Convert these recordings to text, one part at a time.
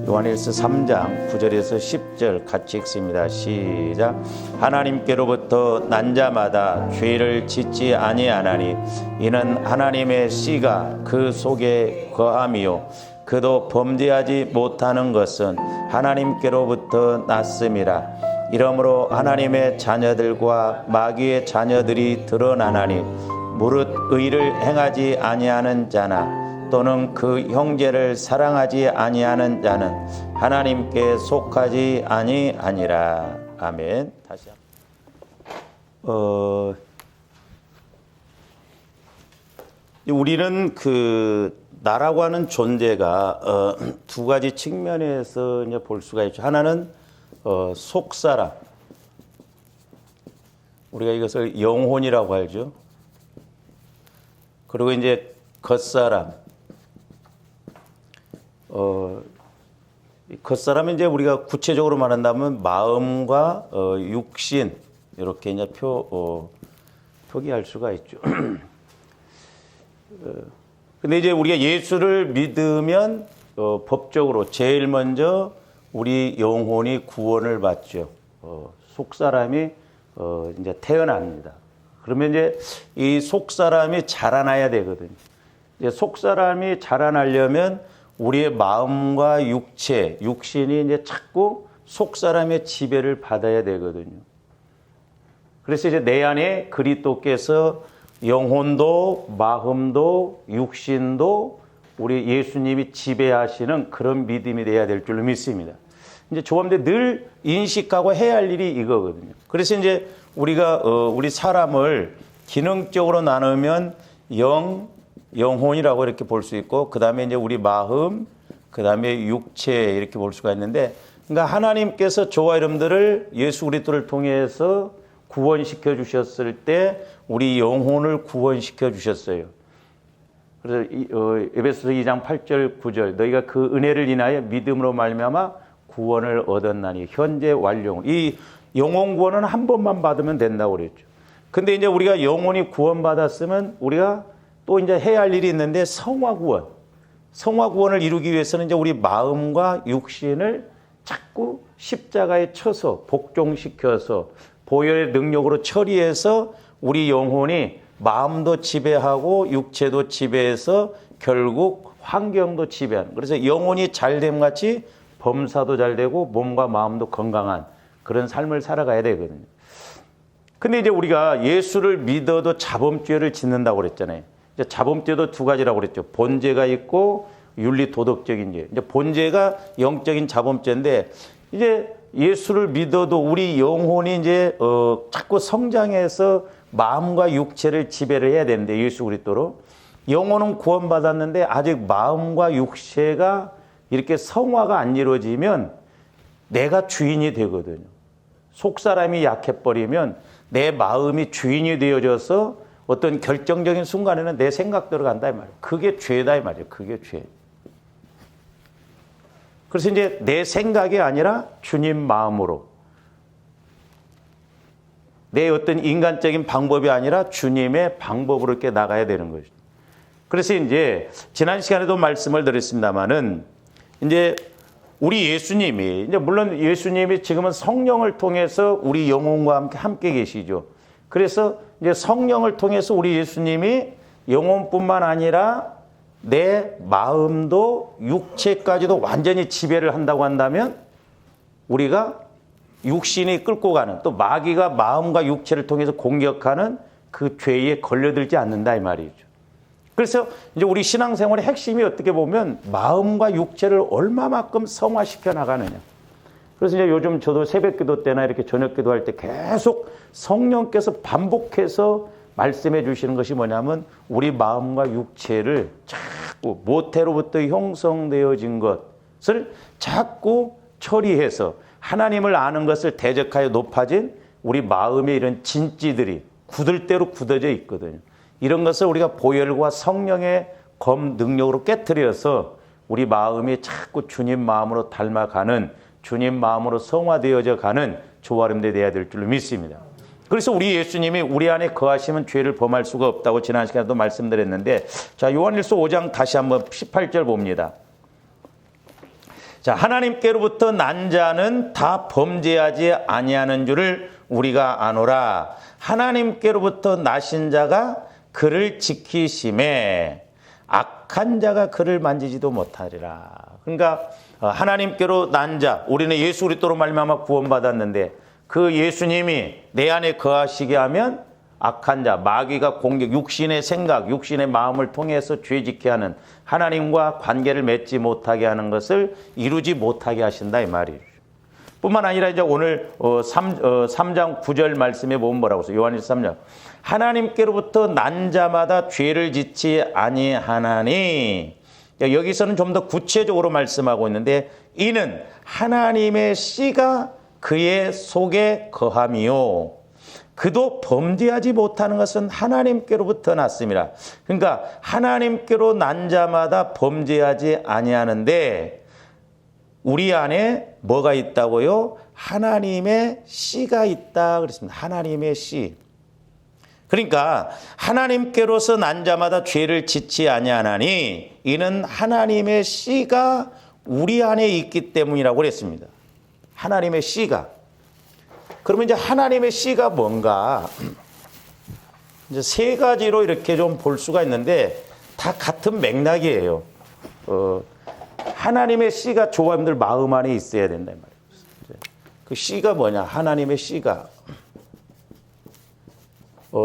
요한일서 3장 9절에서 10절 같이 읽습니다. 시작. 하나님께로부터 난 자마다 죄를 짓지 아니하나니 이는 하나님의 씨가 그 속에 거함이요 그도 범죄하지 못하는 것은 하나님께로부터 났음이라. 이러므로 하나님의 자녀들과 마귀의 자녀들이 드러나나니 무릇 의를 행하지 아니하는 자나 또는 그 형제를 사랑하지 아니하는 자는 하나님께 속하지 아니하니라. 아멘. 다시 한번. 우리는 나라고 하는 존재가 두 가지 측면에서 이제 볼 수가 있죠. 하나는 속사람, 우리가 이것을 영혼이라고 하죠. 그리고 이제 겉사람. 겉사람은 이제 우리가 구체적으로 말한다면 마음과 육신 이렇게 이제 표기할 수가 있죠. 근데 이제 우리가 예수를 믿으면 법적으로 제일 먼저 우리 영혼이 구원을 받죠. 속사람이 이제 태어납니다. 그러면 이제 이 속사람이 자라나야 되거든요. 이제 속사람이 자라나려면 우리의 마음과 육신이 이제 자꾸 속사람의 지배를 받아야 되거든요. 그래서 이제 내 안에 그리스도께서 영혼도 마음도 육신도 우리 예수님이 지배하시는 그런 믿음이 돼야 될 줄로 믿습니다. 이제 조합대 늘 인식하고 해야 할 일이 이거거든요. 그래서 이제 우리가 우리 사람을 기능적으로 나누면 영혼이라고 이렇게 볼 수 있고, 그 다음에 이제 우리 마음, 그 다음에 육체 이렇게 볼 수가 있는데, 그러니까 하나님께서 저와 여러분들을 예수 그리스도를 통해서 구원시켜 주셨을 때 우리 영혼을 구원시켜 주셨어요. 그래서 에베소서 2장 8절 9절 너희가 그 은혜를 인하여 믿음으로 말미암아 구원을 얻었나니 현재 완료. 이 영혼 구원은 한 번만 받으면 된다고 그랬죠. 근데 이제 우리가 영혼이 구원받았으면 우리가 또 이제 해야 할 일이 있는데 성화 구원을 이루기 위해서는 이제 우리 마음과 육신을 자꾸 십자가에 쳐서 복종시켜서 보혈의 능력으로 처리해서 우리 영혼이 마음도 지배하고 육체도 지배해서 결국 환경도 지배하는, 그래서 영혼이 잘됨 같이 범사도 잘 되고 몸과 마음도 건강한 그런 삶을 살아가야 되거든요. 근데 이제 우리가 예수를 믿어도 자범죄를 짓는다고 그랬잖아요. 이제 자범죄도 두 가지라고 그랬죠. 본죄가 있고 윤리 도덕적인 죄. 이제 본죄가 영적인 자범죄인데, 이제 예수를 믿어도 우리 영혼이 이제 자꾸 성장해서 마음과 육체를 지배를 해야 되는데, 예수 그리스도로 영혼은 구원받았는데 아직 마음과 육체가 이렇게 성화가 안 이루어지면 내가 주인이 되거든요. 속사람이 약해버리면 내 마음이 주인이 되어져서 어떤 결정적인 순간에는 내 생각대로 간다 이 말이에요. 그게 죄다 이 말이에요. 그게 죄. 그래서 이제 내 생각이 아니라 주님 마음으로, 내 어떤 인간적인 방법이 아니라 주님의 방법으로 이렇게 나가야 되는 것이죠. 그래서 이제 지난 시간에도 말씀을 드렸습니다만은, 이제 우리 예수님이, 이제 물론 예수님이 지금은 성령을 통해서 우리 영혼과 함께 계시죠. 그래서 이제 성령을 통해서 우리 예수님이 영혼뿐만 아니라 내 마음도 육체까지도 완전히 지배를 한다고 한다면, 우리가 육신이 끌고 가는, 또 마귀가 마음과 육체를 통해서 공격하는 그 죄에 걸려들지 않는다 이 말이죠. 그래서 이제 우리 신앙생활의 핵심이 어떻게 보면 마음과 육체를 얼마만큼 성화시켜 나가느냐. 그래서 이제 요즘 저도 새벽 기도 때나 이렇게 저녁 기도할 때 계속 성령께서 반복해서 말씀해 주시는 것이 뭐냐면, 우리 마음과 육체를 자꾸 모태로부터 형성되어진 것을 자꾸 처리해서 하나님을 아는 것을 대적하여 높아진 우리 마음의 이런 진찌들이 굳을대로 굳어져 있거든요. 이런 것을 우리가 보혈과 성령의 검 능력으로 깨트려서 우리 마음이 자꾸 주님 마음으로 닮아가는, 주님 마음으로 성화되어져 가는 조화름대 돼야 될 줄로 믿습니다. 그래서 우리 예수님이 우리 안에 거하시면 죄를 범할 수가 없다고 지난 시간에도 말씀드렸는데, 자, 요한일서 5장 다시 한번 18절 봅니다. 자, 하나님께로부터 난 자는 다 범죄하지 아니하는 줄을 우리가 아노라. 하나님께로부터 나신 자가 그를 지키심에 악한 자가 그를 만지지도 못하리라. 그러니까 하나님께로 난 자, 우리는 예수 그리스도로 말미암아 구원받았는데 그 예수님이 내 안에 거하시게 하면 악한 자, 마귀가 공격, 육신의 생각, 육신의 마음을 통해서 죄짓게 하는, 하나님과 관계를 맺지 못하게 하는 것을 이루지 못하게 하신다 이 말이에요. 뿐만 아니라 이제 오늘 3장 9절 말씀에 보면 뭐라고 써요? 요한일서 3장. 하나님께로부터 난 자마다 죄를 짓지 아니하나니. 여기서는 좀 더 구체적으로 말씀하고 있는데, 이는 하나님의 씨가 그의 속에 거함이요 그도 범죄하지 못하는 것은 하나님께로부터 났습니다. 그러니까 하나님께로 난 자마다 범죄하지 아니하는데 우리 안에 뭐가 있다고요? 하나님의 씨가 있다 그랬습니다. 하나님의 씨. 그러니까 하나님께로서 난 자마다 죄를 짓지 아니하나니 이는 하나님의 씨가 우리 안에 있기 때문이라고 그랬습니다. 하나님의 씨가. 그러면 이제 하나님의 씨가 뭔가? 이제 세 가지로 이렇게 좀 볼 수가 있는데 다 같은 맥락이에요. 하나님의 씨가 조합들 마음 안에 있어야 된다 이 말이에요. 그 씨가 뭐냐? 하나님의 씨가.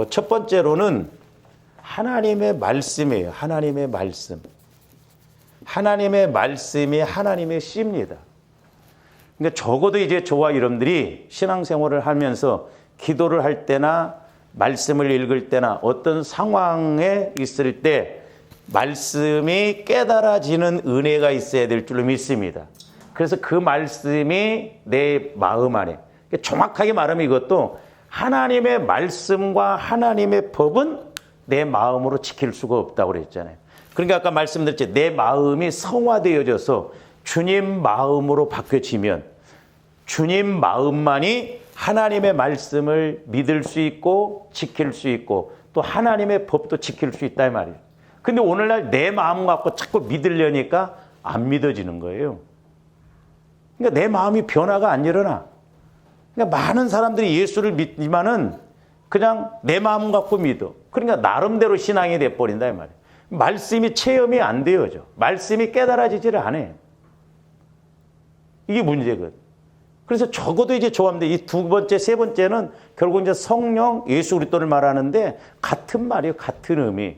첫 번째로는 하나님의 말씀이에요. 하나님의 말씀. 하나님의 말씀이 하나님의 씨입니다. 그러니까 적어도 이제 저와 여러분들이 신앙생활을 하면서 기도를 할 때나 말씀을 읽을 때나 어떤 상황에 있을 때 말씀이 깨달아지는 은혜가 있어야 될 줄로 믿습니다. 그래서 그 말씀이 내 마음 안에, 정확하게 말하면 이것도 하나님의 말씀과 하나님의 법은 내 마음으로 지킬 수가 없다고 그랬잖아요. 그러니까 아까 말씀드렸죠. 내 마음이 성화되어져서 주님 마음으로 바뀌어지면 주님 마음만이 하나님의 말씀을 믿을 수 있고 지킬 수 있고 또 하나님의 법도 지킬 수 있다 이 말이에요. 근데 오늘날 내 마음 갖고 자꾸 믿으려니까 안 믿어지는 거예요. 그러니까 내 마음이 변화가 안 일어나. 그러니까 많은 사람들이 예수를 믿지만은 그냥 내 마음 갖고 믿어. 그러니까 나름대로 신앙이 돼버린다 이 말이에요. 말씀이 체험이 안 되어져. 말씀이 깨달아지지를 않아요. 이게 문제거든. 그래서 적어도 이제 좋아하는데 이 두 번째, 세 번째는 결국 이제 성령, 예수 그리스도를 말하는데 같은 말이에요. 같은 의미.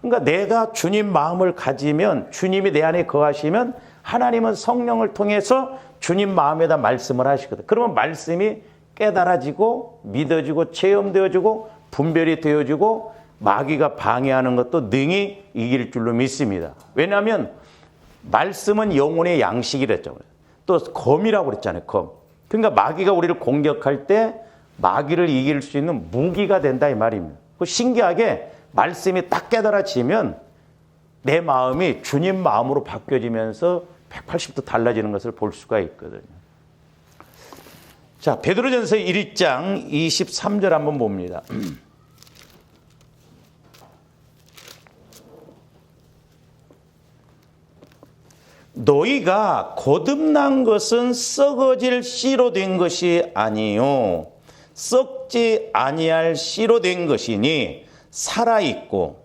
그러니까 내가 주님 마음을 가지면 주님이 내 안에 거하시면 하나님은 성령을 통해서 주님 마음에다 말씀을 하시거든. 그러면 말씀이 깨달아지고 믿어지고 체험되어지고 분별이 되어지고 마귀가 방해하는 것도 능히 이길 줄로 믿습니다. 왜냐하면 말씀은 영혼의 양식이랬죠. 또 검이라고 그랬잖아요. 검. 그러니까 마귀가 우리를 공격할 때 마귀를 이길 수 있는 무기가 된다 이 말입니다. 신기하게 말씀이 딱 깨달아지면 내 마음이 주님 마음으로 바뀌어지면서 180도 달라지는 것을 볼 수가 있거든요. 자, 베드로전서 1장 23절 한번 봅니다. 너희가 거듭난 것은 썩어질 씨로 된 것이 아니요 썩지 아니할 씨로 된 것이니 살아있고,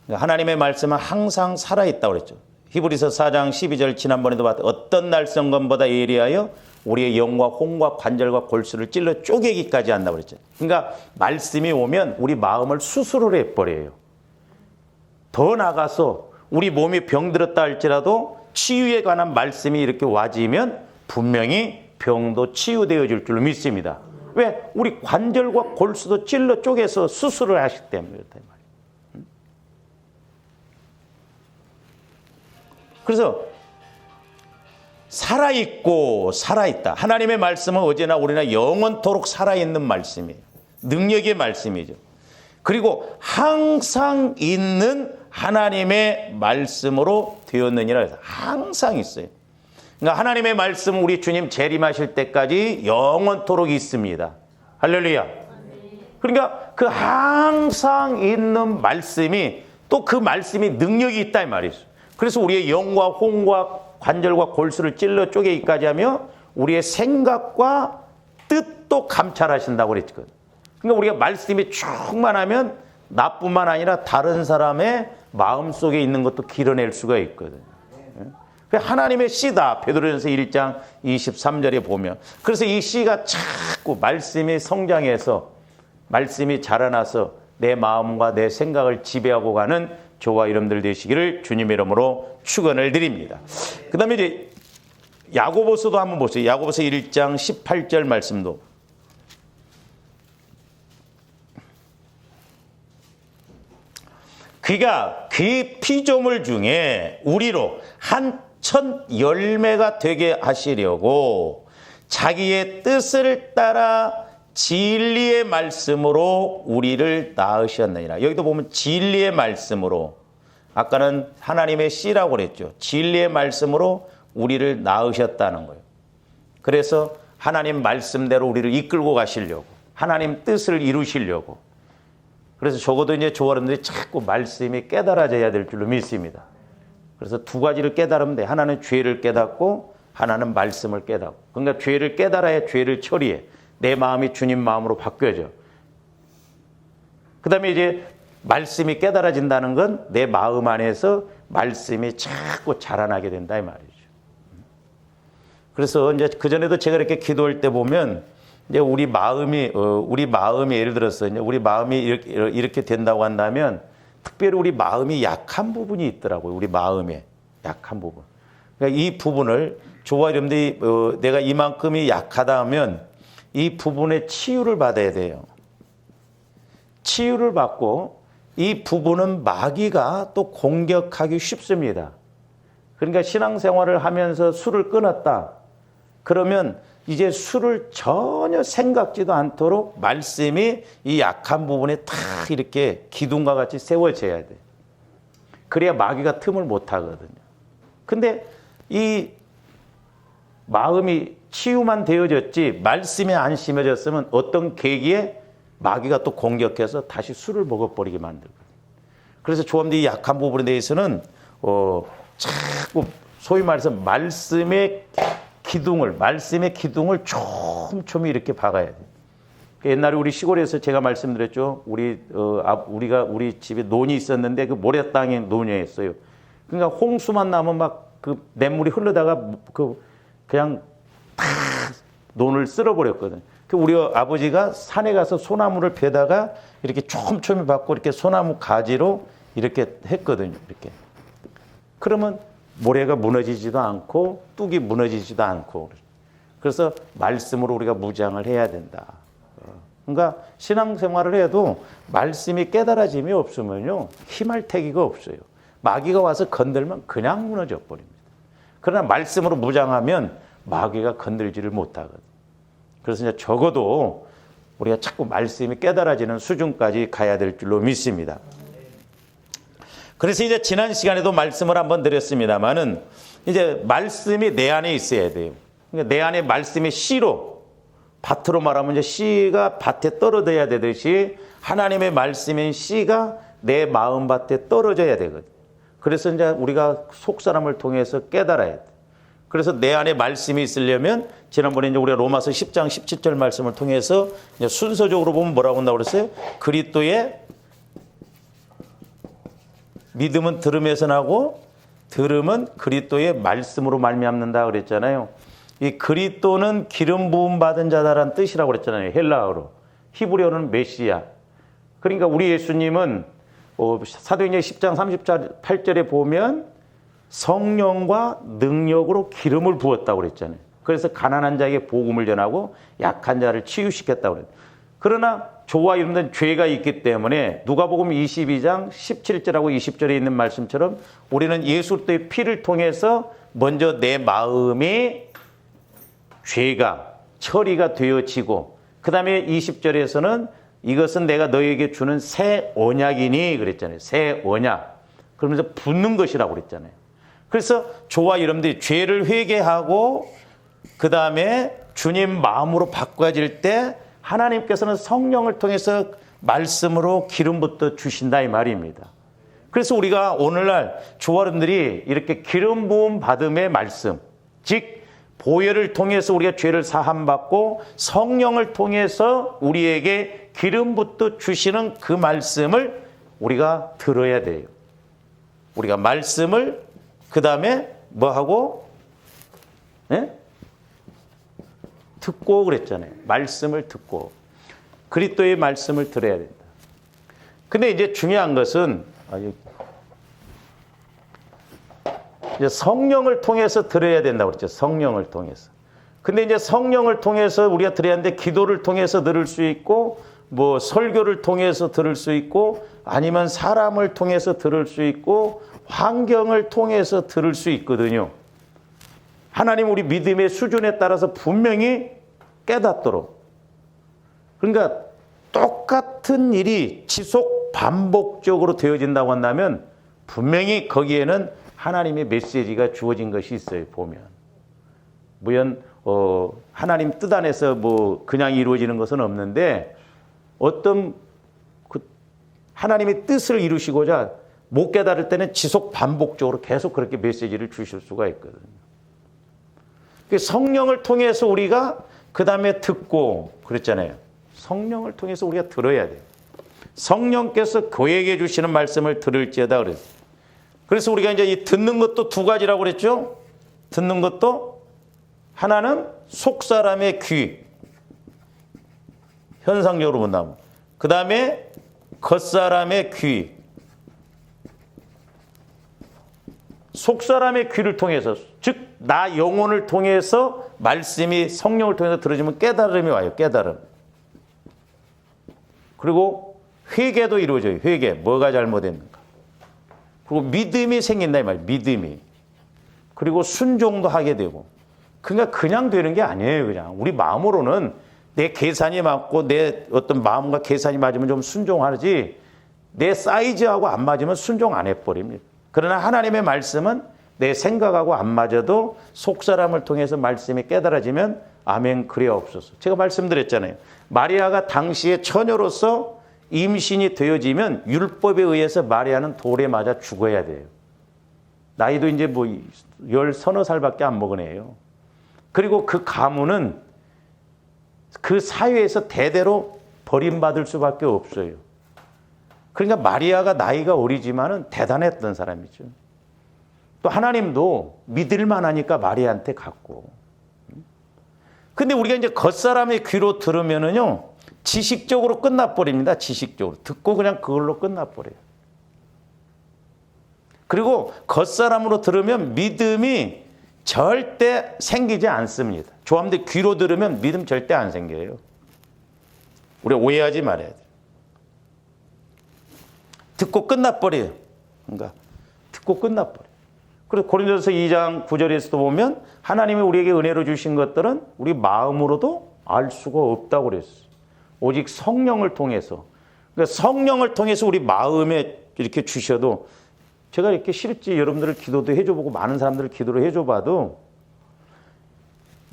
하나님의 말씀은 항상 살아있다고 그랬죠. 히브리서 4장 12절 지난번에도 봤던 어떤 날성검보다 예리하여 우리의 영과 혼과 관절과 골수를 찔러 쪼개기까지 한다고 그랬죠. 그러니까 말씀이 오면 우리 마음을 수술을 해버려요. 더 나가서 우리 몸이 병들었다 할지라도 치유에 관한 말씀이 이렇게 와지면 분명히 병도 치유되어질 줄로 믿습니다. 왜? 우리 관절과 골수도 찔러 쪼개서 수술을 하시기 때문에 그렇단 말이에요. 그래서 살아있고 살아있다. 하나님의 말씀은 어제나 우리나 영원토록 살아있는 말씀이에요. 능력의 말씀이죠. 그리고 항상 있는 하나님의 말씀으로 되었느니라 해서 항상 있어요. 그러니까 하나님의 말씀은 우리 주님 재림하실 때까지 영원토록 있습니다. 할렐루야. 그러니까 그 항상 있는 말씀이 또 그 말씀이 능력이 있다 이 말이죠. 그래서 우리의 영과 혼과 관절과 골수를 찔러 쪼개기까지 하며 우리의 생각과 뜻도 감찰하신다고 그랬거든. 그러니까 우리가 말씀이 충만하면 나뿐만 아니라 다른 사람의 마음속에 있는 것도 길어낼 수가 있거든. 하나님의 씨다. 베드로전서 1장 23절에 보면. 그래서 이 씨가 자꾸 말씀이 성장해서 말씀이 자라나서 내 마음과 내 생각을 지배하고 가는 저와 여러분들 되시기를 주님의 이름으로 축원을 드립니다. 그 다음에 이제 야고보서도 한번 보세요. 야고보서 1장 18절 말씀도. 그가 그 피조물 중에 우리로 한 첫 열매가 되게 하시려고 자기의 뜻을 따라 진리의 말씀으로 우리를 낳으셨느니라. 여기도 보면 진리의 말씀으로, 아까는 하나님의 씨라고 그랬죠. 진리의 말씀으로 우리를 낳으셨다는 거예요. 그래서 하나님 말씀대로 우리를 이끌고 가시려고, 하나님 뜻을 이루시려고. 그래서 적어도 이제 저와 여러분들이 자꾸 말씀이 깨달아져야 될 줄로 믿습니다. 그래서 두 가지를 깨달으면 돼. 하나는 죄를 깨닫고 하나는 말씀을 깨닫고. 그러니까 죄를 깨달아야 죄를 처리해. 내 마음이 주님 마음으로 바뀌어져. 그 다음에 이제 말씀이 깨달아진다는 건 내 마음 안에서 말씀이 자꾸 자라나게 된다 이 말이죠. 그래서 이제 그전에도 제가 이렇게 기도할 때 보면 이제 우리 마음이 예를 들어서 이제 우리 마음이 이렇게 된다고 한다면 특별히 우리 마음이 약한 부분이 있더라고요. 우리 마음에 약한 부분. 그러니까 이 부분을 저와 여러분들이 내가 이만큼이 약하다 하면 이 부분에 치유를 받아야 돼요. 치유를 받고 이 부분은 마귀가 또 공격하기 쉽습니다. 그러니까 신앙생활을 하면서 술을 끊었다. 그러면 이제 술을 전혀 생각지도 않도록 말씀이 이 약한 부분에 다 이렇게 기둥과 같이 세워져야 돼. 그래야 마귀가 틈을 못 하거든요. 근데 이 마음이 치유만 되어졌지 말씀이 안 심어졌으면 어떤 계기에 마귀가 또 공격해서 다시 술을 먹어버리게 만들거든요. 그래서 조합들이 약한 부분에 대해서는 자꾸 소위 말해서 말씀의 기둥을 촘촘히 이렇게 박아야 돼요. 옛날에 우리 시골에서 제가 말씀드렸죠. 우리 집에 논이 있었는데 그 모래 땅에 논이었어요. 그러니까 홍수만 나면 막 그 냇물이 흐르다가 그냥 다 논을 쓸어버렸거든. 그 우리 아버지가 산에 가서 소나무를 베다가 이렇게 촘촘히 박고 이렇게 소나무 가지로 이렇게 했거든요. 이렇게. 그러면 모래가 무너지지도 않고 뚝이 무너지지도 않고. 그래서 말씀으로 우리가 무장을 해야 된다. 그러니까 신앙생활을 해도 말씀이 깨달아짐이 없으면요 힘할 태기가 없어요. 마귀가 와서 건들면 그냥 무너져 버립니다. 그러나 말씀으로 무장하면 마귀가 건들지를 못하거든. 그래서 이제 적어도 우리가 자꾸 말씀이 깨달아지는 수준까지 가야 될 줄로 믿습니다. 그래서 이제 지난 시간에도 말씀을 한번 드렸습니다만은 이제 말씀이 내 안에 있어야 돼요. 그러니까 내 안에 말씀이 씨로, 밭으로 말하면 이제 씨가 밭에 떨어져야 되듯이 하나님의 말씀인 씨가 내 마음밭에 떨어져야 되거든. 그래서 이제 우리가 속사람을 통해서 깨달아야 돼. 그래서 내 안에 말씀이 있으려면 지난번에 이제 우리가 로마서 10장 17절 말씀을 통해서 이제 순서적으로 보면 뭐라고 한다고 그랬어요? 그리스도의 믿음은 들음에서 나고 들음은 그리스도의 말씀으로 말미암는다 그랬잖아요. 이 그리스도는 기름 부음 받은 자다라는 뜻이라고 그랬잖아요. 헬라어로. 히브리어는 메시아. 그러니까 우리 예수님은 사도행전 10장 38절에 보면 성령과 능력으로 기름을 부었다고 그랬잖아요. 그래서 가난한 자에게 복음을 전하고 약한 자를 치유시켰다고 그랬어요. 그러나 저와 여러분들은 죄가 있기 때문에 누가복음 22장 17절하고 20절에 있는 말씀처럼 우리는 예수 그리스도의 피를 통해서 먼저 내 마음이 죄가 처리가 되어지고 그 다음에 20절에서는 이것은 내가 너에게 주는 새 언약이니 그랬잖아요. 새 언약. 그러면서 붙는 것이라고 그랬잖아요. 그래서 저와 여러분들이 죄를 회개하고 그 다음에 주님 마음으로 바꿔질 때 하나님께서는 성령을 통해서 말씀으로 기름 붓어 주신다 이 말입니다. 그래서 우리가 오늘날 조아름들이 이렇게 기름 부음 받음의 말씀, 즉 보혈을 통해서 우리가 죄를 사함받고 성령을 통해서 우리에게 기름 붓어 주시는 그 말씀을 우리가 들어야 돼요. 우리가 말씀을 그 다음에 뭐하고? 네? 듣고 그랬잖아요. 말씀을 듣고 그리스도의 말씀을 들어야 된다. 근데 이제 중요한 것은 이제 성령을 통해서 들어야 된다고 그랬죠. 성령을 통해서. 근데 이제 성령을 통해서 우리가 들어야 하는데 기도를 통해서 들을 수 있고 뭐 설교를 통해서 들을 수 있고 아니면 사람을 통해서 들을 수 있고 환경을 통해서 들을 수 있거든요. 하나님 우리 믿음의 수준에 따라서 분명히 깨닫도록. 그러니까 똑같은 일이 지속 반복적으로 되어진다고 한다면 분명히 거기에는 하나님의 메시지가 주어진 것이 있어요. 보면. 물론 하나님 뜻 안에서 뭐 그냥 이루어지는 것은 없는데 어떤 그 하나님의 뜻을 이루시고자 못 깨달을 때는 지속 반복적으로 계속 그렇게 메시지를 주실 수가 있거든요. 성령을 통해서 우리가 그 다음에 듣고 그랬잖아요. 성령을 통해서 우리가 들어야 돼요. 성령께서 교회에게 주시는 말씀을 들을지어다 그랬어요. 그래서 우리가 이제 이 듣는 것도 두 가지라고 그랬죠. 듣는 것도 하나는 속 사람의 귀, 현상적으로 본다면, 그 다음에 겉 사람의 귀, 속 사람의 귀를 통해서, 즉 나 영혼을 통해서 말씀이 성령을 통해서 들어지면 깨달음이 와요. 깨달음. 그리고 회개도 이루어져요. 회개. 뭐가 잘못했는가. 그리고 믿음이 생긴다 이 말이에요. 믿음이. 그리고 순종도 하게 되고. 그러니까 그냥 되는 게 아니에요. 그냥 우리 마음으로는 내 계산이 맞고 내 어떤 마음과 계산이 맞으면 좀 순종하지 내 사이즈하고 안 맞으면 순종 안 해버립니다. 그러나 하나님의 말씀은 내 생각하고 안 맞아도 속사람을 통해서 말씀이 깨달아지면 아멘 그리하옵소서. 제가 말씀드렸잖아요. 마리아가 당시에 처녀로서 임신이 되어지면 율법에 의해서 마리아는 돌에 맞아 죽어야 돼요. 나이도 이제 뭐 10서너 살밖에 안 먹은 애예요. 그리고 그 가문은 그 사회에서 대대로 버림받을 수밖에 없어요. 그러니까 마리아가 나이가 어리지만은 대단했던 사람이죠. 또 하나님도 믿을만 하니까 마리아한테 갔고. 근데 우리가 이제 겉사람의 귀로 들으면은요, 지식적으로 끝나버립니다. 지식적으로. 듣고 그냥 그걸로 끝나버려요. 그리고 겉사람으로 들으면 믿음이 절대 생기지 않습니다. 조함대 귀로 들으면 믿음 절대 안 생겨요. 우리가 오해하지 말아야 돼요. 듣고 끝나버려요. 그러니까 듣고 끝나버려요. 그래서 고린도서 2장 9절에서도 보면 하나님이 우리에게 은혜로 주신 것들은 우리 마음으로도 알 수가 없다고 그랬어요. 오직 성령을 통해서. 그러니까 성령을 통해서 우리 마음에 이렇게 주셔도 제가 이렇게 실제 여러분들을 기도도 해줘보고 많은 사람들을 기도를 해줘봐도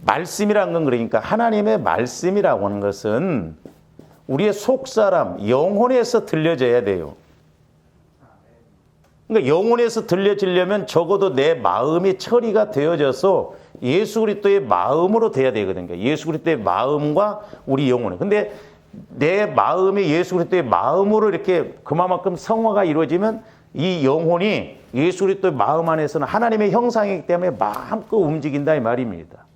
말씀이라는 건 그러니까 하나님의 말씀이라고 하는 것은 우리의 속사람, 영혼에서 들려져야 돼요. 그러니까 영혼에서 들려지려면 적어도 내 마음이 처리가 되어져서 예수 그리스도의 마음으로 돼야 되거든요. 그러니까 예수 그리스도의 마음과 우리 영혼에. 근데 내 마음이 예수 그리스도의 마음으로 이렇게 그만큼 성화가 이루어지면 이 영혼이 예수 그리스도의 마음 안에서는 하나님의 형상이기 때문에 마음껏 움직인다 이 말입니다.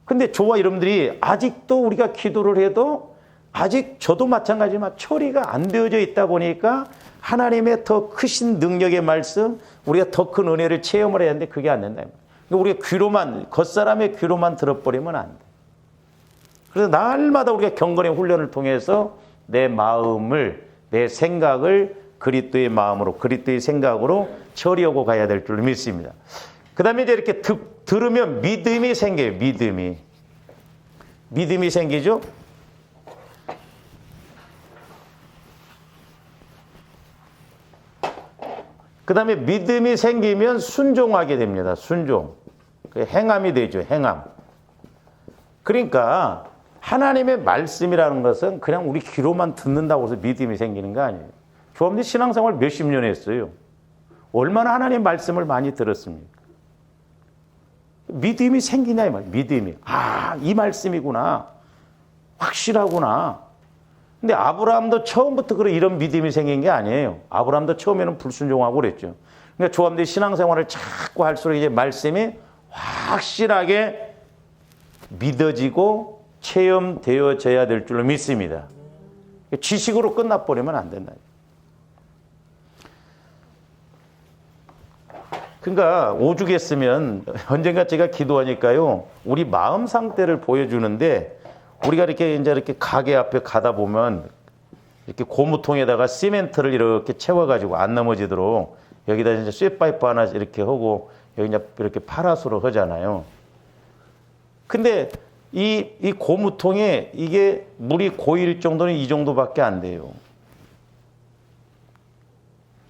근데 저와 여러분들이 아직도 우리가 기도를 해도 아직 저도 마찬가지지만 처리가 안 되어져 있다 보니까 하나님의 더 크신 능력의 말씀, 우리가 더 큰 은혜를 체험을 해야 하는데 그게 안 된다. 그러니까 우리가 귀로만, 겉사람의 귀로만 들어버리면 안 돼. 그래서 날마다 우리가 경건의 훈련을 통해서 내 마음을, 내 생각을 그리스도의 마음으로, 그리스도의 생각으로 처리하고 가야 될 줄 믿습니다. 그 다음에 이제 이렇게 들으면 믿음이 생겨요. 믿음이 생기죠? 그 다음에 믿음이 생기면 순종하게 됩니다. 순종. 행함이 되죠. 행함. 그러니까 하나님의 말씀이라는 것은 그냥 우리 귀로만 듣는다고 해서 믿음이 생기는 거 아니에요. 조합님 신앙생활 몇십 년 했어요. 얼마나 하나님의 말씀을 많이 들었습니까? 믿음이 생기냐 이 말이에요. 믿음이. 아, 이 말씀이구나. 확실하구나. 근데 아브라함도 처음부터 이런 믿음이 생긴 게 아니에요. 아브라함도 처음에는 불순종하고 그랬죠. 그러니까 조합들이 신앙생활을 자꾸 할수록 이제 말씀이 확실하게 믿어지고 체험되어져야 될 줄로 믿습니다. 지식으로 끝나버리면 안 된다. 그러니까 오죽했으면 언젠가 제가 기도하니까요, 우리 마음 상태를 보여주는데, 우리가 이렇게 가게 앞에 가다 보면 이렇게 고무통에다가 시멘트를 이렇게 채워가지고 안 넘어지도록 여기다 이제 쇠파이프 하나 이렇게 하고 여기 이제 이렇게 파라솔을 하잖아요. 근데 이 고무통에 이게 물이 고일 정도는 이 정도밖에 안 돼요.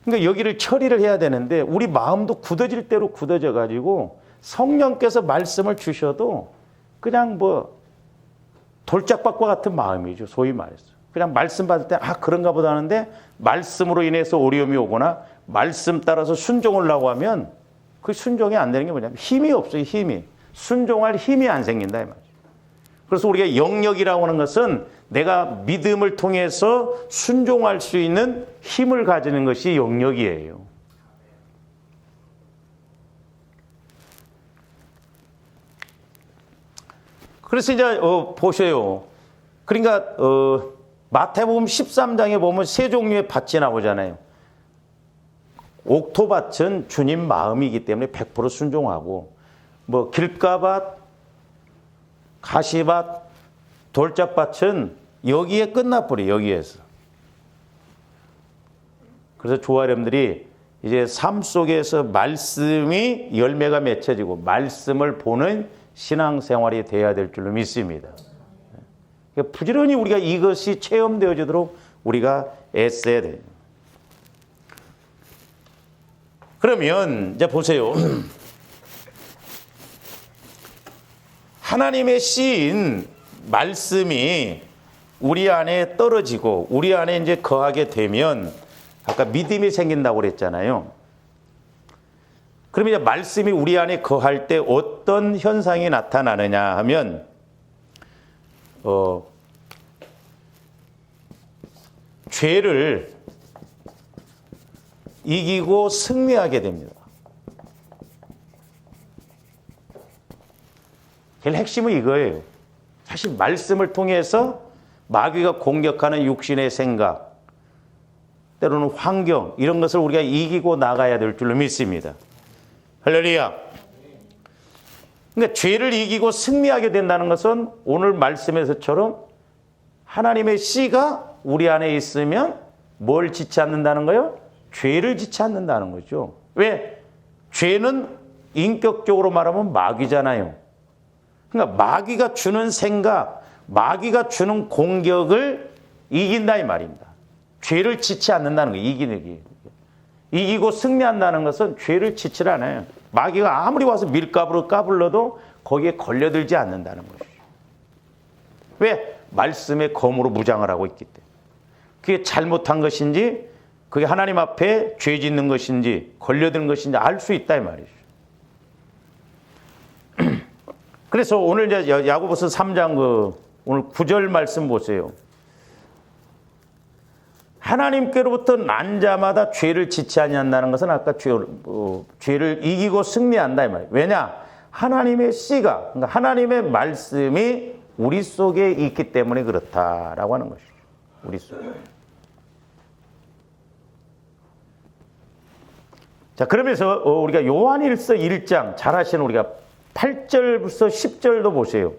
그러니까 여기를 처리를 해야 되는데 우리 마음도 굳어질 대로 굳어져 가지고 성령께서 말씀을 주셔도 그냥 뭐 돌짝밭과 같은 마음이죠. 소위 말해서. 그냥 말씀 받을 때 그런가 보다 하는데 말씀으로 인해서 어려움이 오거나 말씀 따라서 순종을 하려고 하면 그 순종이 안 되는 게 뭐냐면 힘이 없어요. 힘이. 순종할 힘이 안 생긴다 이 말이죠. 그래서 우리가 영역이라고 하는 것은 내가 믿음을 통해서 순종할 수 있는 힘을 가지는 것이 영역이에요. 그래서 이제 보세요. 그러니까 마태복음 13장에 보면 세 종류의 밭이 나오잖아요. 옥토밭은 주님 마음이기 때문에 100% 순종하고, 뭐 길가밭, 가시밭, 돌짝밭은 여기에 끝나버려. 여기에서. 그래서 조아렘들이 이제 삶 속에서 말씀이 열매가 맺혀지고 말씀을 보는 신앙생활이 돼야 될 줄로 믿습니다. 부지런히 우리가 이것이 체험되어지도록 우리가 애써야 돼요. 그러면 이제 보세요. 하나님의 씨인 말씀이 우리 안에 떨어지고 우리 안에 이제 거하게 되면 아까 믿음이 생긴다고 그랬잖아요. 그러면 이제 말씀이 우리 안에 거할 때 어떤 현상이 나타나느냐 하면 죄를 이기고 승리하게 됩니다. 제일 핵심은 이거예요. 사실 말씀을 통해서 마귀가 공격하는 육신의 생각, 때로는 환경, 이런 것을 우리가 이기고 나가야 될 줄로 믿습니다. 할렐루야. 그러니까 죄를 이기고 승리하게 된다는 것은 오늘 말씀에서처럼 하나님의 씨가 우리 안에 있으면 뭘 짓지 않는다는 거예요? 죄를 짓지 않는다는 거죠. 왜? 죄는 인격적으로 말하면 마귀잖아요. 그러니까 마귀가 주는 생각, 마귀가 주는 공격을 이긴다 이 말입니다. 죄를 짓지 않는다는 거예요. 이기고 승리한다는 것은 죄를 짓질 않아요. 마귀가 아무리 와서 밀가루로 까불러도 거기에 걸려들지 않는다는 것이죠. 왜? 말씀의 검으로 무장을 하고 있기 때문에. 그게 잘못한 것인지 그게 하나님 앞에 죄 짓는 것인지 걸려드는 것인지 알 수 있다 이 말이죠. 그래서 오늘 이제 야고보서 3장 오늘 9절 말씀 보세요. 하나님께로부터 난 자마다 죄를 짓지 아니한다는 것은 아까 죄를 이기고 승리한다 이 말이에요. 왜냐? 하나님의 씨가, 그러니까 하나님의 말씀이 우리 속에 있기 때문에 그렇다라고 하는 것이죠. 우리 속에. 자, 그러면서 우리가 요한일서 1장 잘 아시는 우리가 8절부터 10절도 보세요.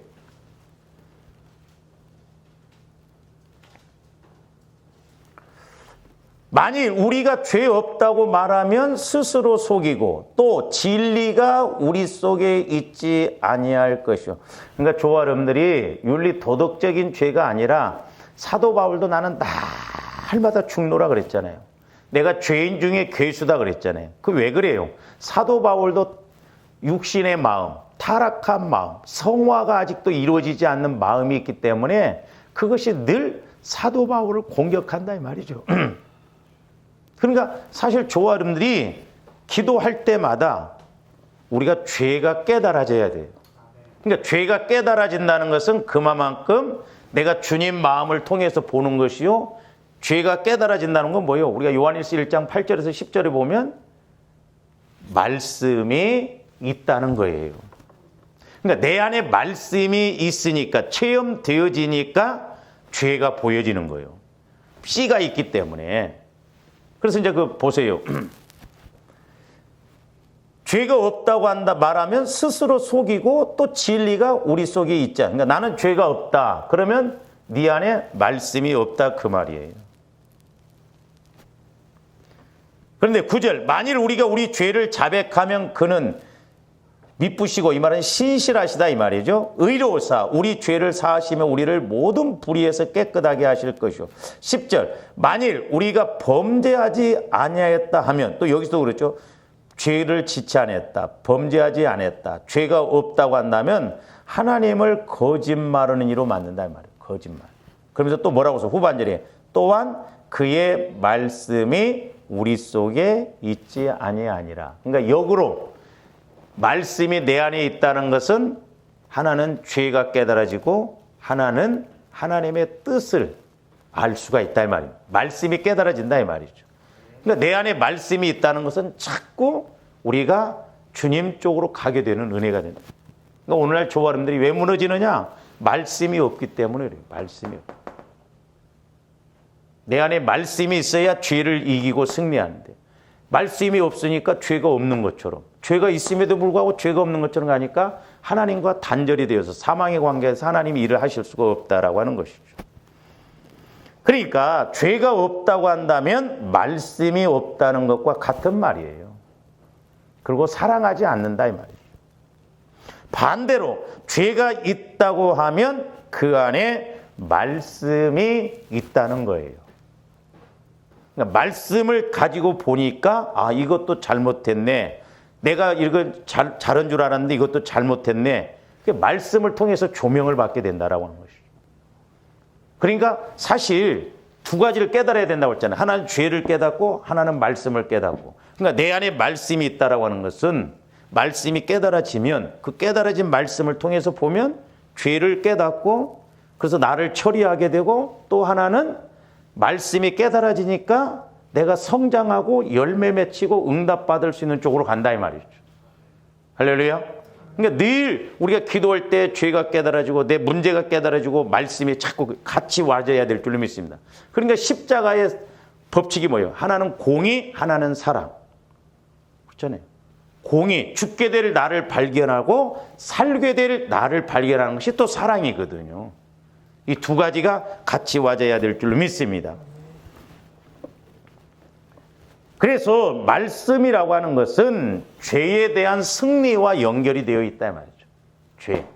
만일 우리가 죄 없다고 말하면 스스로 속이고 또 진리가 우리 속에 있지 아니할 것이요. 그러니까 조아름들이 윤리 도덕적인 죄가 아니라 사도 바울도 나는 날마다 죽노라 그랬잖아요. 내가 죄인 중에 괴수다 그랬잖아요. 그 왜 그래요? 사도 바울도 육신의 마음, 타락한 마음, 성화가 아직도 이루어지지 않는 마음이 있기 때문에 그것이 늘 사도 바울을 공격한다 이 말이죠. 그러니까 사실 저와 여러분들이 기도할 때마다 우리가 죄가 깨달아져야 돼요. 그러니까 죄가 깨달아진다는 것은 그만큼 내가 주님 마음을 통해서 보는 것이요. 죄가 깨달아진다는 건 뭐예요? 우리가 요한일서 1장 8절에서 10절에 보면 말씀이 있다는 거예요. 그러니까 내 안에 말씀이 있으니까 체험되어지니까 죄가 보여지는 거예요. 씨가 있기 때문에. 그래서 이제 보세요. 죄가 없다고 한다 말하면 스스로 속이고 또 진리가 우리 속에 있지 않아. 그러니까 나는 죄가 없다. 그러면 네 안에 말씀이 없다 그 말이에요. 그런데 9절 만일 우리가 우리 죄를 자백하면 그는 미쁘시고 이 말은 신실하시다 이 말이죠. 의로우사 우리 죄를 사하시며 우리를 모든 불의에서 깨끗하게 하실 것이요. 10절 만일 우리가 범죄하지 아니하였다 하면 또 여기서도 그렇죠. 죄를 지치 않았다. 범죄하지 않았다. 죄가 없다고 한다면 하나님을 거짓말하는 이로 만든다 이 말이에요. 거짓말. 그러면서 또 뭐라고 써? 후반절에 또한 그의 말씀이 우리 속에 있지 아니하니라. 그러니까 역으로 말씀이 내 안에 있다는 것은 하나는 죄가 깨달아지고 하나는 하나님의 뜻을 알 수가 있다 이 말입니다. 말씀이 깨달아진다 이 말이죠. 그러니까 내 안에 말씀이 있다는 것은 자꾸 우리가 주님 쪽으로 가게 되는 은혜가 된다. 그러니까 오늘날 저와 여러분들이 왜 무너지느냐? 말씀이 없기 때문에 그래요. 말씀이 없다. 내 안에 말씀이 있어야 죄를 이기고 승리하는데 말씀이 없으니까 죄가 없는 것처럼 죄가 있음에도 불구하고 죄가 없는 것처럼 가니까 하나님과 단절이 되어서 사망의 관계에서 하나님이 일을 하실 수가 없다라고 하는 것이죠. 그러니까 죄가 없다고 한다면 말씀이 없다는 것과 같은 말이에요. 그리고 사랑하지 않는다 이 말이죠. 반대로 죄가 있다고 하면 그 안에 말씀이 있다는 거예요. 그러니까 말씀을 가지고 보니까 아 이것도 잘못했네. 내가 이걸 잘한 줄 알았는데 이것도 잘못했네. 말씀을 통해서 조명을 받게 된다라고 하는 것이죠. 그러니까 사실 두 가지를 깨달아야 된다고 했잖아요. 하나는 죄를 깨닫고 하나는 말씀을 깨닫고. 그러니까 내 안에 말씀이 있다라고 하는 것은 말씀이 깨달아지면 그 깨달아진 말씀을 통해서 보면 죄를 깨닫고 그래서 나를 처리하게 되고 또 하나는 말씀이 깨달아지니까 내가 성장하고 열매 맺히고 응답받을 수 있는 쪽으로 간다 이 말이죠. 할렐루야. 그러니까 늘 우리가 기도할 때 죄가 깨달아지고 내 문제가 깨달아지고 말씀이 자꾸 같이 와줘야 될 줄로 믿습니다. 그러니까 십자가의 법칙이 뭐예요? 하나는 공의, 하나는 사랑. 그렇잖아요. 공의, 죽게 될 나를 발견하고 살게 될 나를 발견하는 것이 또 사랑이거든요. 이 두 가지가 같이 와줘야 될 줄로 믿습니다. 그래서 말씀이라고 하는 것은 죄에 대한 승리와 연결이 되어 있다 말이죠. 죄.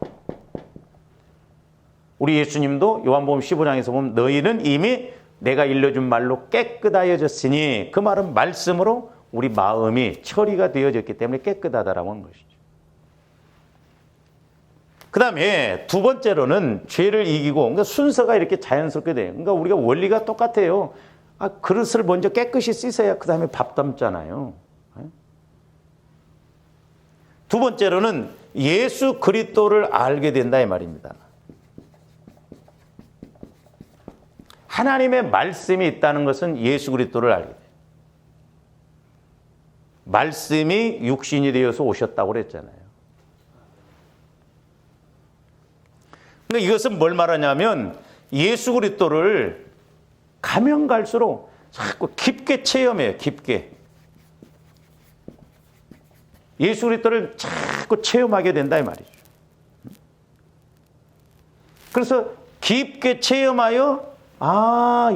우리 예수님도 요한복음 15장에서 보면 너희는 이미 내가 일러준 말로 깨끗하여졌으니 그 말은 말씀으로 우리 마음이 처리가 되어졌기 때문에 깨끗하다라고 하는 것이죠. 그 다음에 두 번째로는 죄를 이기고 그러니까 순서가 이렇게 자연스럽게 돼요. 그러니까 우리가 원리가 똑같아요. 그릇을 먼저 깨끗이 씻어야 그 다음에 밥 담잖아요. 두 번째로는 예수 그리스도를 알게 된다 이 말입니다. 하나님의 말씀이 있다는 것은 예수 그리스도를 알게 돼요. 말씀이 육신이 되어서 오셨다고 그랬잖아요. 근데 이것은 뭘 말하냐면 예수 그리스도를 가면 갈수록 자꾸 깊게 체험해요. 깊게. 예수 그리스도를 자꾸 체험하게 된다 이 말이죠. 그래서 깊게 체험하여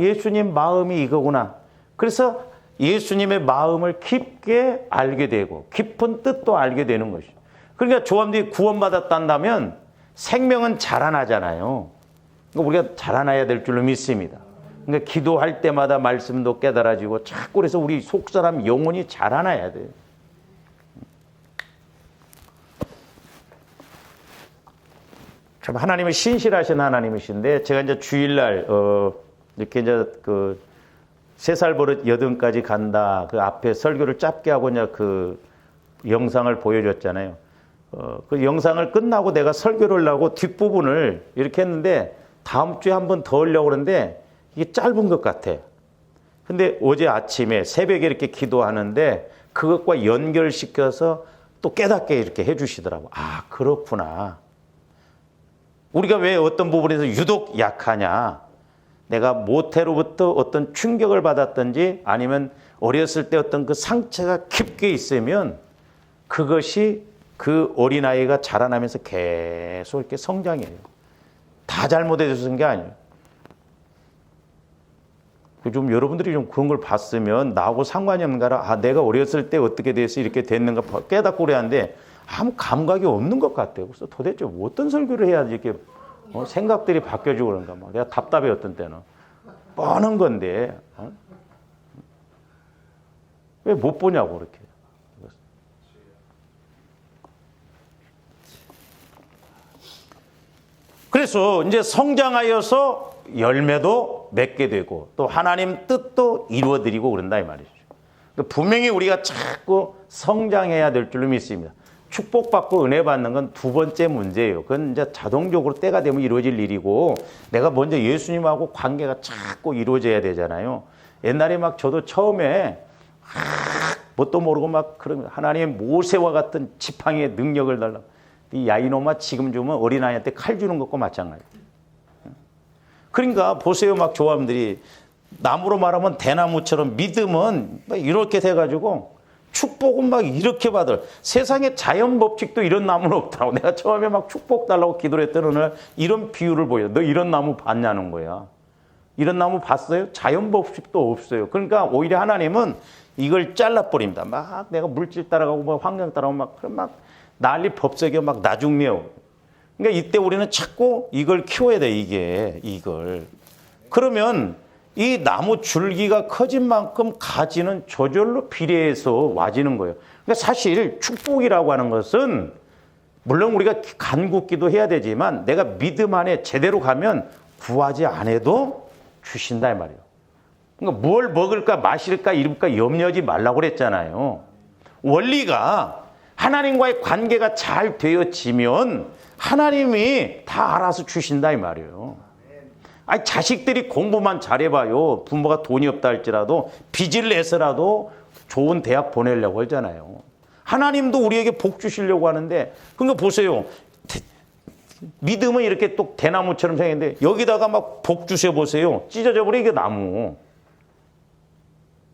예수님 마음이 이거구나. 그래서 예수님의 마음을 깊게 알게 되고 깊은 뜻도 알게 되는 것이죠. 그러니까 조함들이 구원받았다면 생명은 자라나잖아요. 그러니까 우리가 자라나야 될 줄로 믿습니다. 그러니까 기도할 때마다 말씀도 깨달아지고 자꾸 그래서 우리 속사람 영혼이 자라나야 돼요. 참 하나님은 신실하신 하나님이신데, 제가 이제 주일날 이렇게 이제 그 3살 버릇 8까지 간다 그 앞에 설교를 짧게 하고 이제 그 영상을 보여줬잖아요. 그 영상을 끝나고 내가 설교를 하고 뒷부분을 이렇게 했는데 다음 주에 한 번 더 하려고 그러는데 이게 짧은 것 같아. 근데 어제 아침에 새벽에 이렇게 기도하는데 그것과 연결시켜서 또 깨닫게 이렇게 해주시더라고. 아, 그렇구나. 우리가 왜 어떤 부분에서 유독 약하냐. 내가 모태로부터 어떤 충격을 받았든지 아니면 어렸을 때 어떤 그 상처가 깊게 있으면 그것이 그 어린아이가 자라나면서 계속 이렇게 성장해요. 다 잘못해서 쓴 게 아니에요. 좀 여러분들이 좀 그런 걸 봤으면 나하고 상관이 없는가라. 아, 내가 어렸을 때 어떻게 돼서 이렇게 됐는가 깨닫고 그래야 하는데 아무 감각이 없는 것 같아요. 그래서 도대체 어떤 설교를 해야지 이렇게 생각들이 바뀌어지고 그런가. 막 내가 답답해 어떤 때는. 뻔한 건데 왜 못 보냐고 그렇게. 그래서 이제 성장하여서 열매도 맺게 되고 또 하나님 뜻도 이루어드리고 그런다 이 말이죠. 그러니까 분명히 우리가 자꾸 성장해야 될 줄로 믿습니다. 축복받고 은혜 받는 건 두 번째 문제예요. 그건 이제 자동적으로 때가 되면 이루어질 일이고 내가 먼저 예수님하고 관계가 자꾸 이루어져야 되잖아요. 옛날에 막 저도 처음에 뭣도 모르고 막 그러면 하나님 모세와 같은 지팡이의 능력을 달라. 이 야이놈아 지금 주면 어린아이한테 칼 주는 것과 마찬가지예요. 그러니까 보세요. 막 조합들이 나무로 말하면 대나무처럼 믿음은 막 이렇게 돼가지고 축복은 막 이렇게 받을. 세상에 자연 법칙도 이런 나무는 없더라고. 내가 처음에 막 축복 달라고 기도를 했던 오늘 이런 비유를 보여. 너 이런 나무 봤냐는 거야. 이런 나무 봤어요? 자연 법칙도 없어요. 그러니까 오히려 하나님은 이걸 잘라버립니다. 막 내가 물질 따라가고 뭐 환경 따라가고 막 그럼 막 난리 법석에 막 나중매요. 그러니까 이때 우리는 자꾸 이걸 키워야 돼. 이걸. 그러면 이 나무 줄기가 커진 만큼 가지는 저절로 비례해서 와지는 거예요. 그러니까 사실 축복이라고 하는 것은 물론 우리가 간구기도 해야 되지만 내가 믿음 안에 제대로 가면 구하지 않아도 주신다 이 말이에요. 그러니까 뭘 먹을까 마실까 입을까 염려하지 말라고 그랬잖아요. 원리가 하나님과의 관계가 잘 되어지면 하나님이 다 알아서 주신다 이 말이에요. 아니, 자식들이 공부만 잘해봐요. 부모가 돈이 없다 할지라도 빚을 내서라도 좋은 대학 보내려고 하잖아요. 하나님도 우리에게 복 주시려고 하는데 그러니까 보세요. 믿음은 이렇게 또 대나무처럼 생겼는데 여기다가 막 복 주셔 보세요. 찢어져 버려 이게 나무.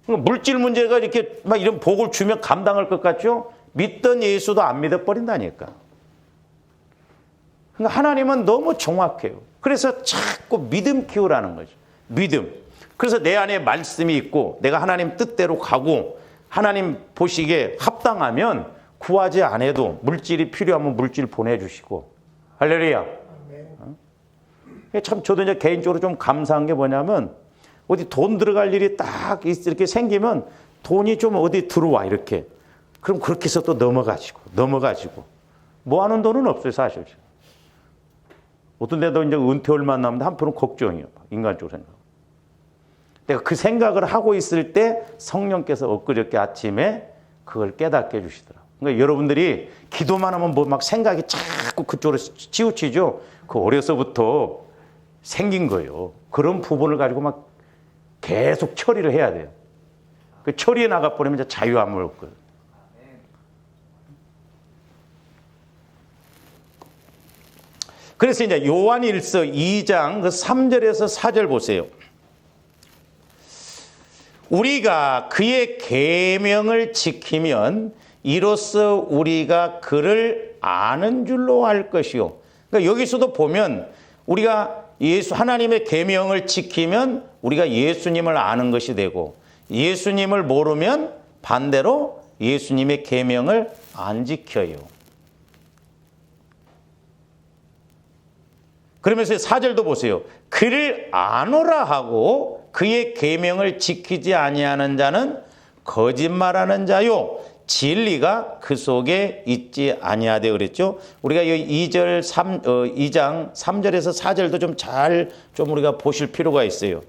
그러니까 물질 문제가 이렇게 막 이런 복을 주면 감당할 것 같죠? 믿던 예수도 안 믿어버린다니까. 그러니까 하나님은 너무 정확해요. 그래서 자꾸 믿음 키우라는 거죠. 믿음. 그래서 내 안에 말씀이 있고 내가 하나님 뜻대로 가고 하나님 보시기에 합당하면 구하지 않아도 물질이 필요하면 물질 보내주시고. 할렐루야. 참 저도 이제 개인적으로 좀 감사한 게 뭐냐면 어디 돈 들어갈 일이 딱 이렇게 생기면 돈이 좀 어디 들어와 이렇게. 그럼 그렇게 해서 또 넘어가지고. 모아놓은 돈은 없어요 사실. 어떤 데도 이제 은퇴 얼마 남는데 한편은 걱정이에요. 인간적으로 생각. 내가 그 생각을 하고 있을 때 성령께서 엊그저께 아침에 그걸 깨닫게 해주시더라고요. 그러니까 여러분들이 기도만 하면 뭐 막 생각이 자꾸 그쪽으로 치우치죠. 그 어려서부터 생긴 거예요. 그런 부분을 가지고 막 계속 처리를 해야 돼요. 그 처리해 나가버리면 이제 자유함을 얻거든요. 그래서 이제 요한일서 2장 그 3절에서 4절 보세요. 우리가 그의 계명을 지키면 이로써 우리가 그를 아는 줄로 알 것이요. 그러니까 여기서도 보면 우리가 하나님의 계명을 지키면 우리가 예수님을 아는 것이 되고 예수님을 모르면 반대로 예수님의 계명을 안 지켜요. 그러면서 4절도 보세요. 그를 아노라 하고 그의 계명을 지키지 아니하는 자는 거짓말하는 자요 진리가 그 속에 있지 아니하되 그랬죠. 우리가 이 2장 3절에서 4절도 좀 우리가 보실 필요가 있어요.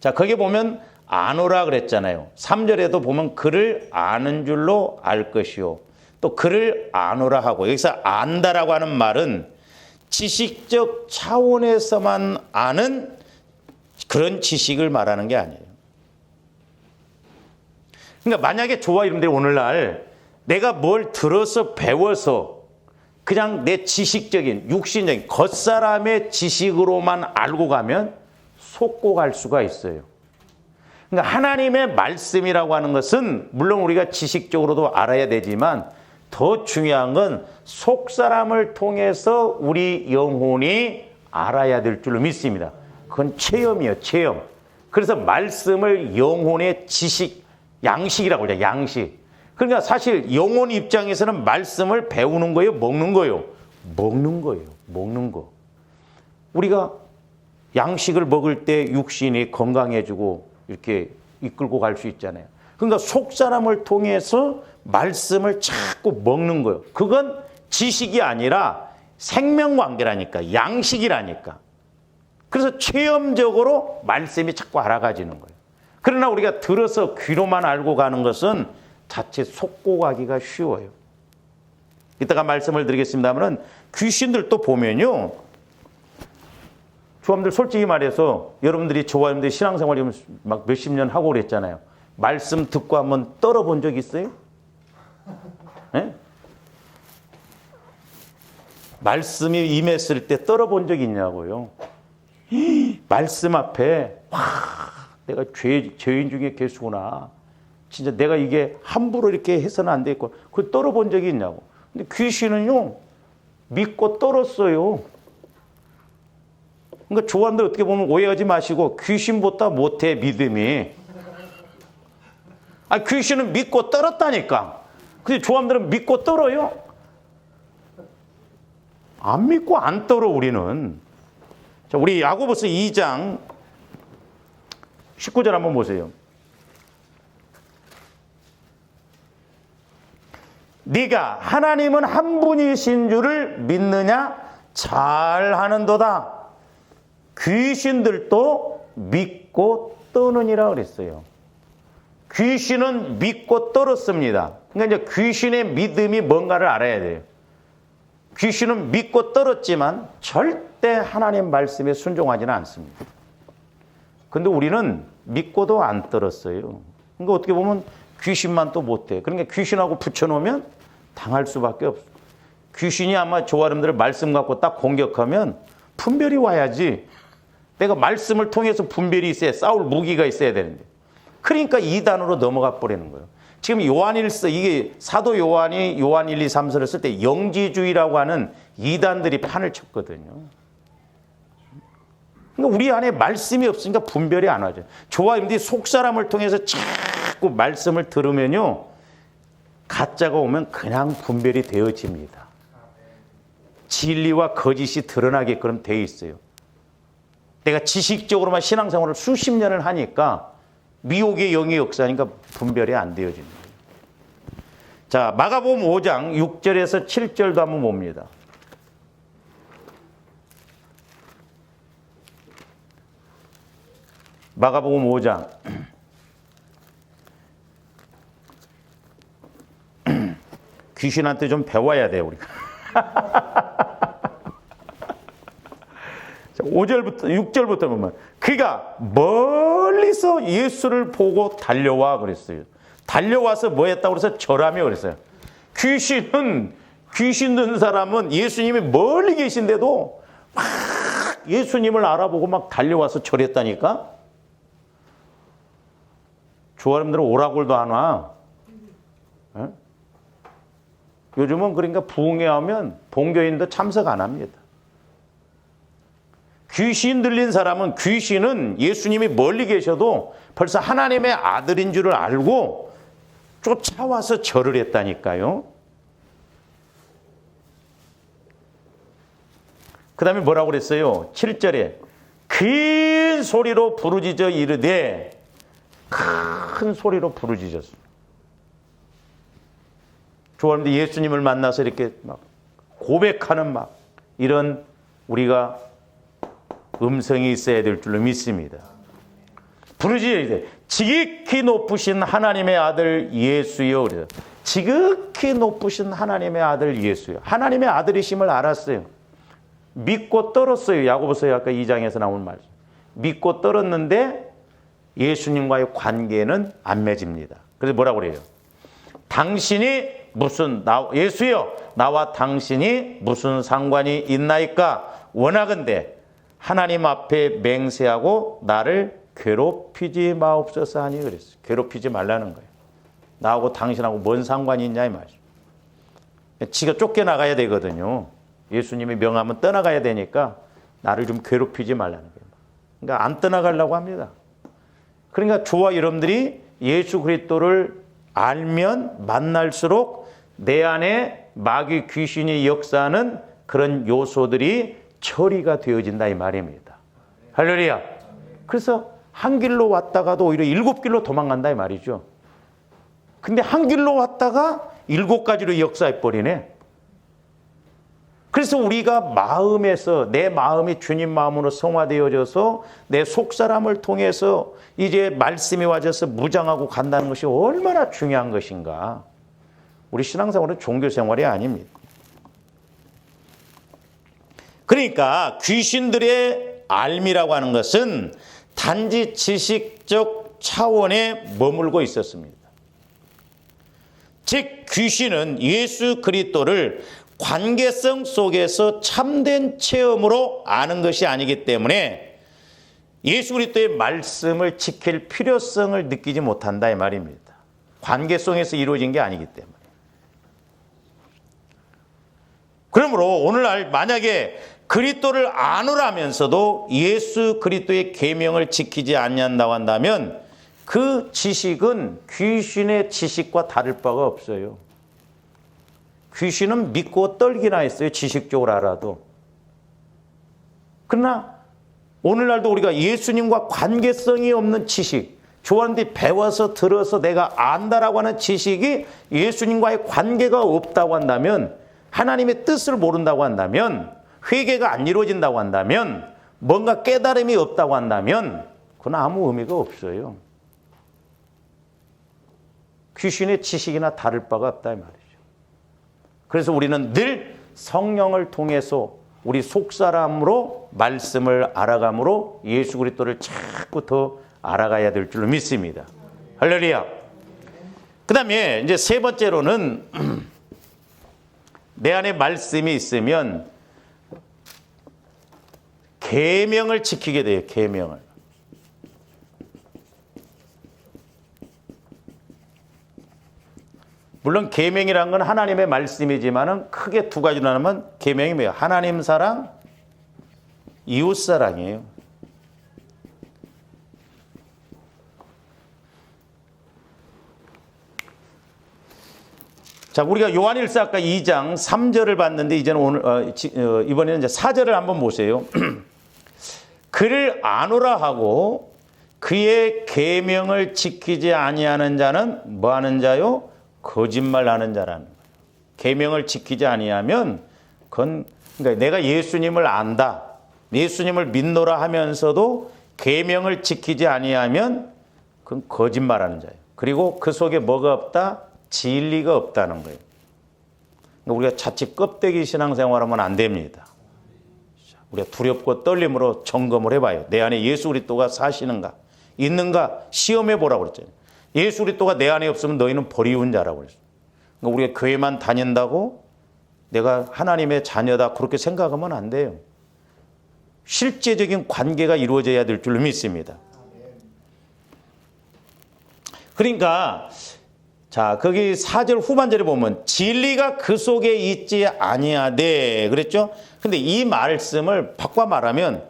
자, 거기 보면 아노라 그랬잖아요. 3절에도 보면 그를 아는 줄로 알 것이요. 또 그를 아노라 하고, 여기서 안다라고 하는 말은 지식적 차원에서만 아는 그런 지식을 말하는 게 아니에요. 그러니까 만약에 저와 여러분들이 오늘날 내가 뭘 들어서 배워서 그냥 내 지식적인 육신적인 겉사람의 지식으로만 알고 가면 속고 갈 수가 있어요. 그러니까 하나님의 말씀이라고 하는 것은 물론 우리가 지식적으로도 알아야 되지만 더 중요한 건 속사람을 통해서 우리 영혼이 알아야 될 줄로 믿습니다. 그건 체험이에요, 체험. 그래서 말씀을 영혼의 지식, 양식이라고 그래요, 양식. 그러니까 사실 영혼 입장에서는 말씀을 배우는 거예요, 먹는 거예요? 먹는 거예요, 먹는 거. 우리가 양식을 먹을 때 육신이 건강해지고 이렇게 이끌고 갈 수 있잖아요. 그러니까 속사람을 통해서 말씀을 자꾸 먹는 거예요. 그건 지식이 아니라 생명관계라니까, 양식이라니까. 그래서 체험적으로 말씀이 자꾸 알아가지는 거예요. 그러나 우리가 들어서 귀로만 알고 가는 것은 자칫 속고 가기가 쉬워요. 이따가 말씀을 드리겠습니다만 귀신들도 보면요. 조합들 솔직히 말해서 여러분들이 저와 여러분들이 신앙생활 막 몇십 년 하고 그랬잖아요. 말씀 듣고 한번 떨어본 적 있어요? 네? 말씀이 임했을 때 떨어본 적 있냐고요. 말씀 앞에 와, 내가 죄인 중에 개수구나. 진짜 내가 이게 함부로 이렇게 해서는 안 되겠고, 그걸 떨어본 적이 있냐고. 근데 귀신은요, 믿고 떨었어요. 그러니까 조안들 어떻게 보면 오해하지 마시고 귀신보다 못해, 믿음이. 아, 귀신은 믿고 떨었다니까. 근데 조안들은 믿고 떨어요? 안 믿고 안 떨어, 우리는. 자, 우리 야고보서 2장 19절 한번 보세요. 네가 하나님은 한 분이신 줄을 믿느냐? 잘하는도다. 귀신들도 믿고 떠느니라 그랬어요. 귀신은 믿고 떨었습니다. 그러니까 이제 귀신의 믿음이 뭔가를 알아야 돼요. 귀신은 믿고 떨었지만 절대 하나님 말씀에 순종하지는 않습니다. 근데 우리는 믿고도 안 떨었어요. 그러니까 어떻게 보면 귀신만 또 못해. 그러니까 귀신하고 붙여놓으면 당할 수밖에 없어요. 귀신이 아마 저와 여러분들을 말씀 갖고 딱 공격하면 분별이 와야지. 내가 말씀을 통해서 분별이 있어야, 싸울 무기가 있어야 되는데. 그러니까 2단으로 넘어가 버리는 거예요. 지금 요한일서, 이게 사도 요한이 요한 1, 2, 3서를 쓸 때 영지주의라고 하는 2단들이 판을 쳤거든요. 그러니까 우리 안에 말씀이 없으니까 분별이 안 와죠. 저와 여러분들이 속사람을 통해서 자꾸 말씀을 들으면요, 가짜가 오면 그냥 분별이 되어집니다. 진리와 거짓이 드러나게끔 돼 있어요. 내가 지식적으로만 신앙생활을 수십 년을 하니까 미혹의 영의 역사니까 분별이 안 되어집니다. 자, 마가복음 5장 6절에서 7절도 한번 봅니다. 마가복음 5장 귀신한테 좀 배워야 돼요, 우리가. 5절부터 6절부터 보면 그가 멀리서 예수를 보고 달려와 그랬어요. 달려와서 뭐 했다고 그래서 절하며 그랬어요. 귀신 든 사람은 예수님이 멀리 계신데도 막 예수님을 알아보고 막 달려와서 절했다니까. 조아님들은 오라골도 안 와. 에? 요즘은 그러니까 부흥회하면 본교인도 참석 안 합니다. 귀신 들린 사람은, 귀신은 예수님이 멀리 계셔도 벌써 하나님의 아들인 줄을 알고 쫓아와서 절을 했다니까요. 그 다음에 뭐라고 그랬어요? 7절에 큰 소리로 부르짖어 이르되, 큰 소리로 부르짖었어요. 좋아하는데 예수님을 만나서 이렇게 막 고백하는 막 이런 우리가 음성이 있어야 될 줄로 믿습니다. 부르짖어야 돼. 지극히 높으신 하나님의 아들 예수여. 그래요. 지극히 높으신 하나님의 아들 예수요. 하나님의 아들이심을 알았어요. 믿고 떨었어요. 야고보서 아까 2장에서 나온 말. 믿고 떨었는데 예수님과의 관계는 안 맺습니다. 그래서 뭐라고 그래요? 당신이 무슨 예수여 나와 당신이 무슨 상관이 있나이까? 원하건대 하나님 앞에 맹세하고 나를 괴롭히지 마옵소서 하니 그랬어요. 괴롭히지 말라는 거예요. 나하고 당신하고 뭔 상관이 있냐 이 말이죠. 지가 쫓겨나가야 되거든요. 예수님이 명하면 떠나가야 되니까 나를 좀 괴롭히지 말라는 거예요. 그러니까 안 떠나가려고 합니다. 그러니까 저와 여러분들이 예수 그리스도를 알면 만날수록 내 안에 마귀 귀신이 역사하는 그런 요소들이 처리가 되어진다 이 말입니다. 할렐루야. 그래서 한 길로 왔다가도 오히려 7길로 도망간다 이 말이죠. 근데 한 길로 왔다가 7가지로 역사해버리네. 그래서 우리가 마음에서 내 마음이 주님 마음으로 성화되어져서 내 속사람을 통해서 이제 말씀이 와져서 무장하고 간다는 것이 얼마나 중요한 것인가. 우리 신앙생활은 종교생활이 아닙니다. 그러니까 귀신들의 알미라고 하는 것은 단지 지식적 차원에 머물고 있었습니다. 즉 귀신은 예수 그리스도를 관계성 속에서 참된 체험으로 아는 것이 아니기 때문에 예수 그리스도의 말씀을 지킬 필요성을 느끼지 못한다 이 말입니다. 관계성에서 이루어진 게 아니기 때문에. 그러므로 오늘날 만약에 그리스도를 아노라면서도 예수 그리스도의 계명을 지키지 않는다고 한다면 그 지식은 귀신의 지식과 다를 바가 없어요. 귀신은 믿고 떨기나 했어요. 지식적으로 알아도. 그러나 오늘날도 우리가 예수님과 관계성이 없는 지식, 좋아하는데 배워서 들어서 내가 안다라고 하는 지식이 예수님과의 관계가 없다고 한다면, 하나님의 뜻을 모른다고 한다면, 회개가 안 이루어진다고 한다면, 뭔가 깨달음이 없다고 한다면 그건 아무 의미가 없어요. 귀신의 지식이나 다를 바가 없다 이 말이죠. 그래서 우리는 늘 성령을 통해서 우리 속사람으로 말씀을 알아감으로 예수 그리스도를 자꾸 더 알아가야 될 줄로 믿습니다. 할렐루야. 그 다음에 이제 세 번째로는 내 안에 말씀이 있으면 계명을 지키게 돼요. 계명을. 물론 계명이란 건 하나님의 말씀이지만은 크게 두 가지로 나누면 계명이 뭐예요? 하나님 사랑, 이웃 사랑이에요. 자, 우리가 요한일서 아까 2장 3절을 봤는데 이제는 이번에는 이제 4절을 한번 보세요. 그를 아노라 하고 그의 계명을 지키지 아니하는 자는 뭐 하는 자요? 거짓말하는 자라는 거예요. 계명을 지키지 아니하면 그건 그러니까 내가 예수님을 안다, 예수님을 믿노라 하면서도 계명을 지키지 아니하면 그건 거짓말하는 자예요. 그리고 그 속에 뭐가 없다? 진리가 없다는 거예요. 그러니까 우리가 자칫 껍데기 신앙생활하면 안 됩니다. 우리가 두렵고 떨림으로 점검을 해봐요. 내 안에 예수 그리스도가 사시는가, 있는가 시험해 보라고 그랬잖아요. 예수 그리스도가 내 안에 없으면 너희는 버리운 자라고 그랬어요. 그러니까 우리가 교회만 다닌다고 내가 하나님의 자녀다 그렇게 생각하면 안 돼요. 실제적인 관계가 이루어져야 될 줄로 믿습니다. 그러니까 자, 거기 4절 후반절에 보면 진리가 그 속에 있지 아니하되 그랬죠? 근데 이 말씀을 바꿔 말하면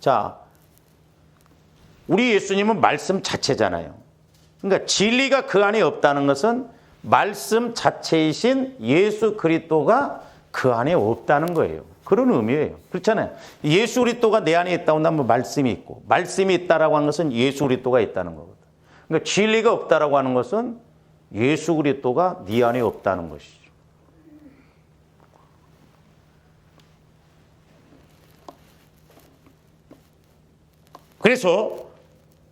자, 우리 예수님은 말씀 자체잖아요. 그러니까 진리가 그 안에 없다는 것은 말씀 자체이신 예수 그리스도가 그 안에 없다는 거예요. 그런 의미예요. 그렇잖아요. 예수 그리스도가 내 안에 있다고 하면 말씀이 있고, 말씀이 있다라고 하는 것은 예수 그리스도가 있다는 거거든. 그러니까 진리가 없다라고 하는 것은 예수 그리스도가 네 안에 없다는 것이죠. 그래서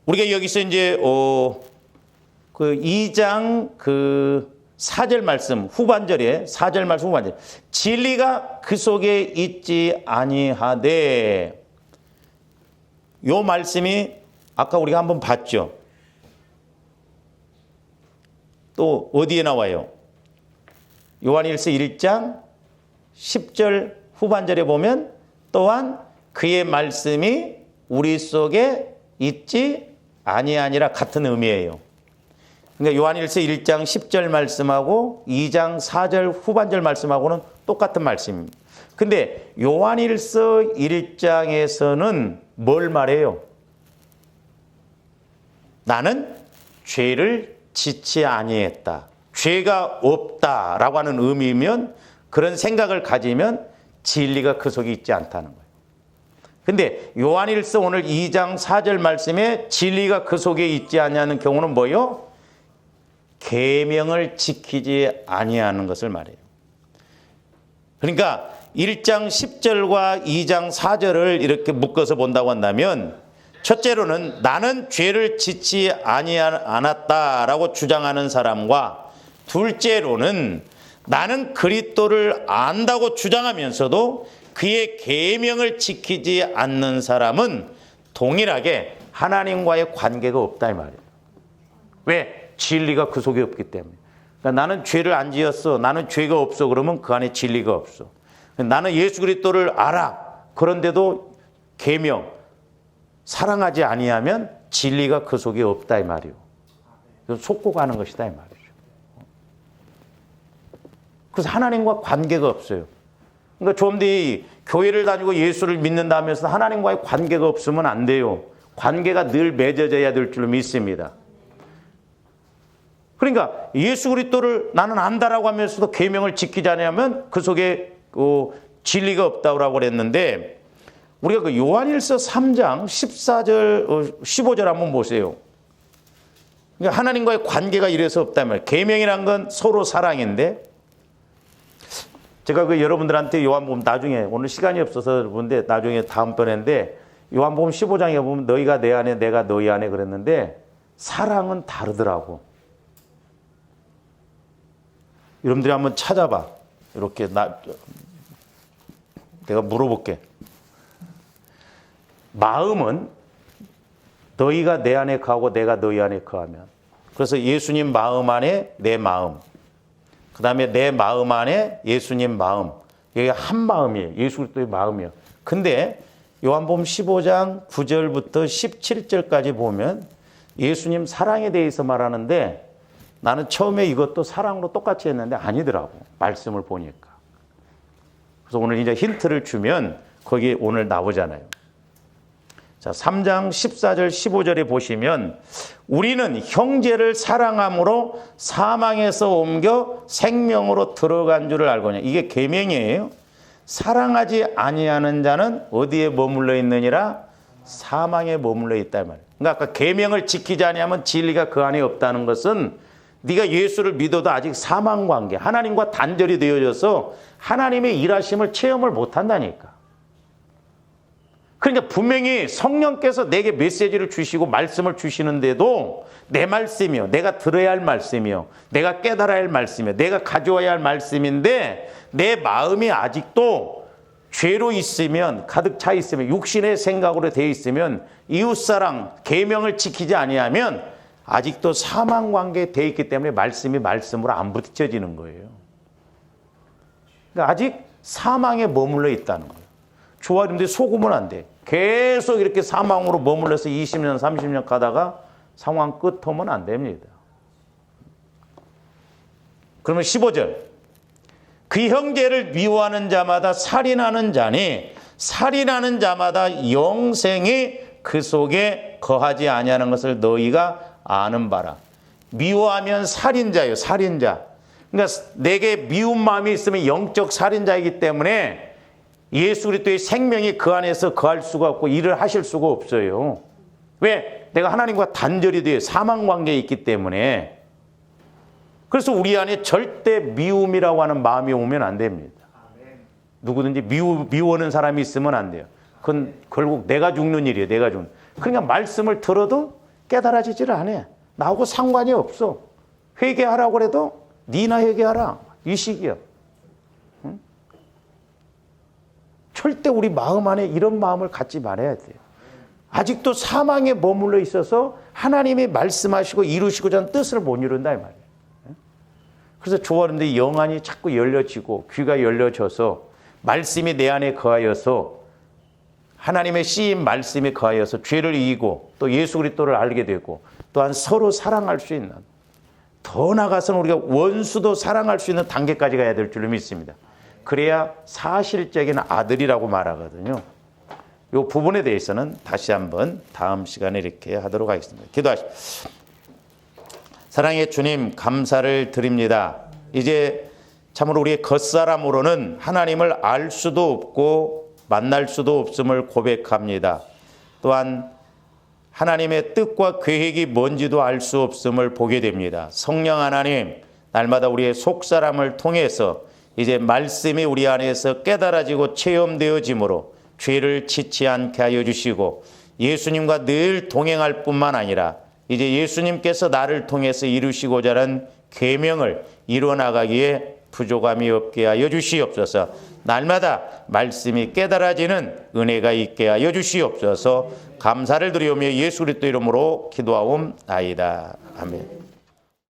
우리가 여기서 이제 그 2장 그 4절 말씀 후반절에 4절 말씀 후반절 진리가 그 속에 있지 아니하되 요 말씀이 아까 우리가 한번 봤죠. 또 어디에 나와요? 요한일서 1장 10절 후반절에 보면 또한 그의 말씀이 우리 속에 있지 아니하니라 같은 의미예요. 그러니까 요한일서 1장 10절 말씀하고 2장 4절 후반절 말씀하고는 똑같은 말씀입니다. 근데 요한일서 1장에서는 뭘 말해요? 나는 죄를 짓지 아니했다. 죄가 없다라고 하는 의미면 그런 생각을 가지면 진리가 그 속에 있지 않다는 거예요. 근데 요한일서 오늘 2장 4절 말씀에 진리가 그 속에 있지 않냐는 경우는 뭐예요? 계명을 지키지 아니하는 것을 말해요. 그러니까 1장 10절과 2장 4절을 이렇게 묶어서 본다고 한다면 첫째로는 나는 죄를 짓지 않았다라고 주장하는 사람과 둘째로는 나는 그리스도를 안다고 주장하면서도 그의 계명을 지키지 않는 사람은 동일하게 하나님과의 관계가 없다 이 말이에요. 왜? 진리가 그 속에 없기 때문에. 그러니까 나는 죄를 안 지었어. 나는 죄가 없어. 그러면 그 안에 진리가 없어. 나는 예수 그리스도를 알아. 그런데도 계명 사랑하지 아니하면 진리가 그 속에 없다 이 말이에요. 속고 가는 것이다 이 말이죠. 그래서 하나님과 관계가 없어요. 그러니까 좀 더 교회를 다니고 예수를 믿는다면서 하나님과의 관계가 없으면 안 돼요. 관계가 늘 맺어져야 될 줄로 믿습니다. 그러니까 예수 그리스도를 나는 안다라고 하면서도 계명을 지키지 않으면 그 속에 진리가 없다고 그랬는데 우리가 그 요한일서 3장 14절 15절 한번 보세요. 그러니까 하나님과의 관계가 이래서 없다면 계명이란 건 서로 사랑인데 제가 그 여러분들한테 요한복음 나중에 오늘 시간이 없어서 보는데 나중에 다음번인데 요한복음 15장에 보면 너희가 내 안에 내가 너희 안에 그랬는데 사랑은 다르더라고. 여러분들이 한번 찾아봐. 이렇게 내가 물어볼게. 마음은 너희가 내 안에 거하고 내가 너희 안에 거하면. 그래서 예수님 마음 안에 내 마음. 그 다음에 내 마음 안에 예수님 마음. 이게 한 마음이에요. 예수 그리스도의 마음이에요. 근데 요한복음 15장 9절부터 17절까지 보면 예수님 사랑에 대해서 말하는데 나는 처음에 이것도 사랑으로 똑같이 했는데 아니더라고. 말씀을 보니까. 그래서 오늘 이제 힌트를 주면 거기 오늘 나오잖아요. 자, 3장 14절 15절에 보시면 우리는 형제를 사랑함으로 사망에서 옮겨 생명으로 들어간 줄을 알거냐. 이게 계명이에요. 사랑하지 아니하는 자는 어디에 머물러 있느니라? 사망에 머물러 있다 말이에요. 그러니까 아까 계명을 지키지 아니하면 진리가 그 안에 없다는 것은 네가 예수를 믿어도 아직 사망 관계, 하나님과 단절이 되어져서 하나님의 일하심을 체험을 못한다니까. 그러니까 분명히 성령께서 내게 메시지를 주시고 말씀을 주시는데도 내 말씀이요, 내가 들어야 할 말씀이요, 내가 깨달아야 할 말씀이요, 내가 가져와야 할 말씀인데 내 마음이 아직도 죄로 있으면, 가득 차 있으면, 육신의 생각으로 되어 있으면, 이웃사랑, 계명을 지키지 아니하면 아직도 사망 관계에 되어 있기 때문에 말씀이 말씀으로 안 부딪혀지는 거예요. 그러니까 아직 사망에 머물러 있다는 거예요. 조아림들이 속으면 안 돼. 계속 이렇게 사망으로 머물러서 20년, 30년 가다가 상황 끝오면 안 됩니다. 그러면 15절. 그 형제를 미워하는 자마다 살인하는 자니 살인하는 자마다 영생이 그 속에 거하지 아니하는 것을 너희가 아는 바라. 미워하면 살인자예요. 살인자. 그러니까 내게 미운 마음이 있으면 영적 살인자이기 때문에 예수 그리스도의 생명이 그 안에서 거할 수가 없고 일을 하실 수가 없어요. 왜? 내가 하나님과 단절이 돼요. 사망 관계에 있기 때문에. 그래서 우리 안에 절대 미움이라고 하는 마음이 오면 안 됩니다. 누구든지 미워하는 사람이 있으면 안 돼요. 그건 결국 내가 죽는 일이에요. 내가 죽는. 그러니까 말씀을 들어도 깨달아지지를 않아. 나하고 상관이 없어. 회개하라고 그래도 니나 회개하라. 이 식이야. 응? 절대 우리 마음 안에 이런 마음을 갖지 말아야 돼요. 아직도 사망에 머물러 있어서 하나님이 말씀하시고 이루시고자 하는 뜻을 못 이룬다 이 말이에요. 그래서 조아름들이 영안이 자꾸 열려지고 귀가 열려져서 말씀이 내 안에 거하여서 하나님의 씨인 말씀이 거하여서 죄를 이기고 또 예수 그리스도를 알게 되고 또한 서로 사랑할 수 있는, 더 나아가서는 우리가 원수도 사랑할 수 있는 단계까지 가야 될 줄로 믿습니다. 그래야 사실적인 아들이라고 말하거든요. 이 부분에 대해서는 다시 한번 다음 시간에 이렇게 하도록 하겠습니다. 기도하십시오. 사랑의 주님, 감사를 드립니다. 이제 참으로 우리의 겉사람으로는 하나님을 알 수도 없고 만날 수도 없음을 고백합니다. 또한 하나님의 뜻과 계획이 뭔지도 알 수 없음을 보게 됩니다. 성령 하나님, 날마다 우리의 속사람을 통해서 이제 말씀이 우리 안에서 깨달아지고 체험되어지므로 죄를 짓지 않게 하여 주시고 예수님과 늘 동행할 뿐만 아니라 이제 예수님께서 나를 통해서 이루시고자 하는 계명을 이루어나가기에 부족함이 없게 하여 주시옵소서. 날마다 말씀이 깨달아지는 은혜가 있게 하여 주시옵소서. 감사를 드리오며 예수 그리스도 이름으로 기도하옵나이다. 아멘.